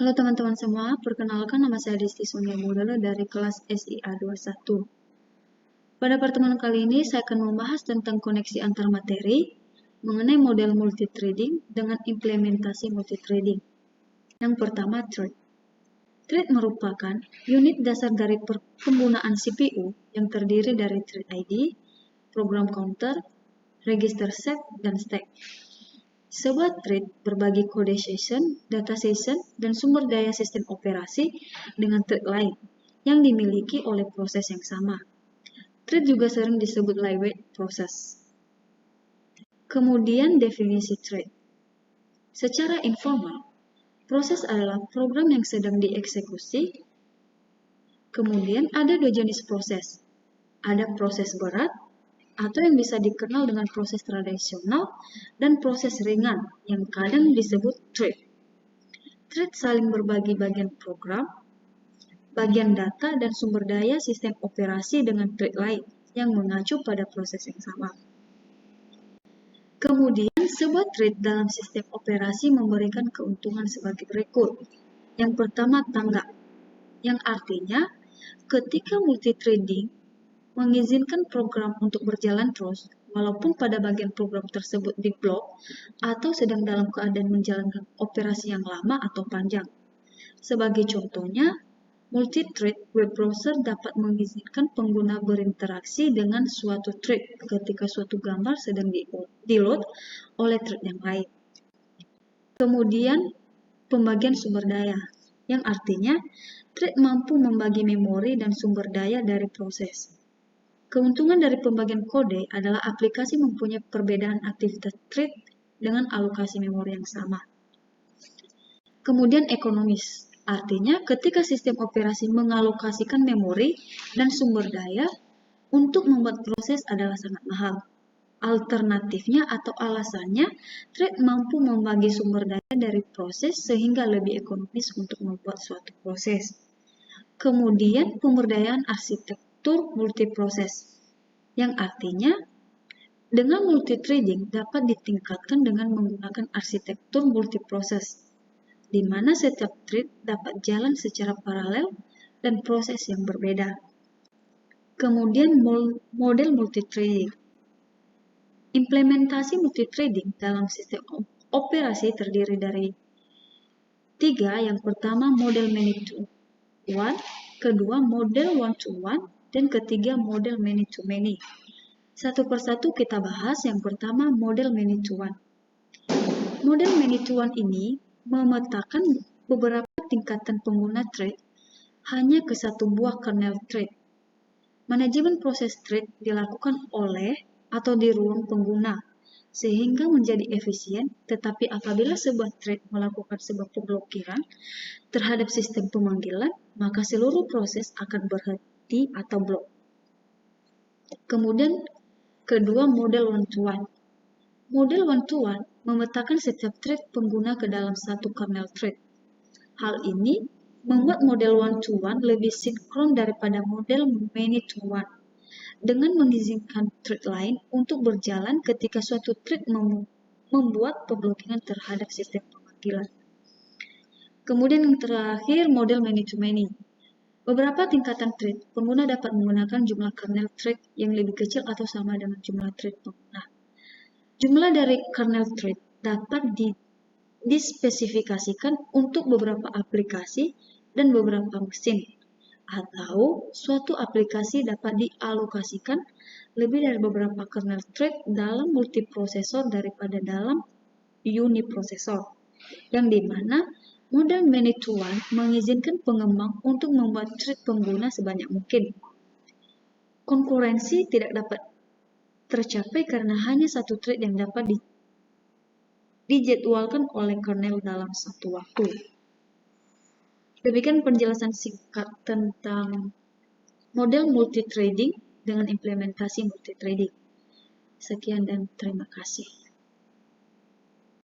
Halo teman-teman semua, perkenalkan nama saya Disti Sonia Mudalo dari kelas SIA 21. Pada pertemuan kali ini saya akan membahas tentang koneksi antar materi mengenai model multithreading dengan implementasi multithreading. Yang pertama, thread. Thread merupakan unit dasar dari penggunaan CPU yang terdiri dari thread ID, program counter, register set, dan stack. Sebuah thread berbagi kode session, data session, dan sumber daya sistem operasi dengan thread lain yang dimiliki oleh proses yang sama. Thread juga sering disebut lightweight process. Kemudian definisi thread. Secara informal, proses adalah program yang sedang dieksekusi. Kemudian ada dua jenis proses. Ada proses berat, atau yang bisa dikenal dengan proses tradisional, dan proses ringan yang kadang disebut thread. Thread saling berbagi bagian program, bagian data, dan sumber daya sistem operasi dengan thread lain yang mengacu pada proses yang sama. Kemudian, sebuah thread dalam sistem operasi memberikan keuntungan sebagai berikut. Yang pertama, tanggap, yang artinya ketika multithreading mengizinkan program untuk berjalan terus, walaupun pada bagian program tersebut di-blok atau sedang dalam keadaan menjalankan operasi yang lama atau panjang. Sebagai contohnya, multi-thread web browser dapat mengizinkan pengguna berinteraksi dengan suatu thread ketika suatu gambar sedang di-load oleh thread yang lain. Kemudian, pembagian sumber daya, yang artinya thread mampu membagi memori dan sumber daya dari proses. Keuntungan dari pembagian kode adalah aplikasi mempunyai perbedaan aktivitas thread dengan alokasi memori yang sama. Kemudian ekonomis, artinya ketika sistem operasi mengalokasikan memori dan sumber daya untuk membuat proses adalah sangat mahal. Alternatifnya atau alasannya, thread mampu membagi sumber daya dari proses sehingga lebih ekonomis untuk membuat suatu proses. Kemudian pemberdayaan arsitektur multiproses, yang artinya dengan multithreading dapat ditingkatkan dengan menggunakan arsitektur multiproses, di mana setiap thread dapat jalan secara paralel dan proses yang berbeda. Kemudian model multithreading. Implementasi multithreading dalam sistem operasi terdiri dari tiga. Yang pertama, model many-to-one, kedua, model one-to-one, dan ketiga, model many-to-many. Satu persatu kita bahas. Yang pertama, model many-to-one. Model many-to-one ini memetakan beberapa tingkatan pengguna thread hanya ke satu buah kernel thread. Manajemen proses thread dilakukan oleh atau di ruang pengguna, sehingga menjadi efisien, tetapi apabila sebuah thread melakukan sebuah pemblokiran terhadap sistem pemanggilan, maka seluruh proses akan berhenti atau blok. Kemudian, kedua, model one-to-one. Model one-to-one memetakan setiap thread pengguna ke dalam satu kernel thread. Hal ini membuat model one-to-one lebih sinkron daripada model many-to-one, dengan mengizinkan thread lain untuk berjalan ketika suatu thread membuat pemblokiran terhadap sistem pemanggilan. Kemudian yang terakhir, model many-to-many. Beberapa tingkatan thread, pengguna dapat menggunakan jumlah kernel thread yang lebih kecil atau sama dengan jumlah thread pengguna. Jumlah dari kernel thread dapat dispesifikasikan untuk beberapa aplikasi dan beberapa mesin, atau suatu aplikasi dapat dialokasikan lebih dari beberapa kernel thread dalam multiprosesor daripada dalam uniprosesor, yang dimana model many-to-one mengizinkan pengembang untuk membuat thread pengguna sebanyak mungkin. Konkurensi tidak dapat tercapai karena hanya satu thread yang dapat dijadwalkan oleh kernel dalam satu waktu. Demikian penjelasan singkat tentang model multithreading dengan implementasi multithreading. Sekian dan terima kasih.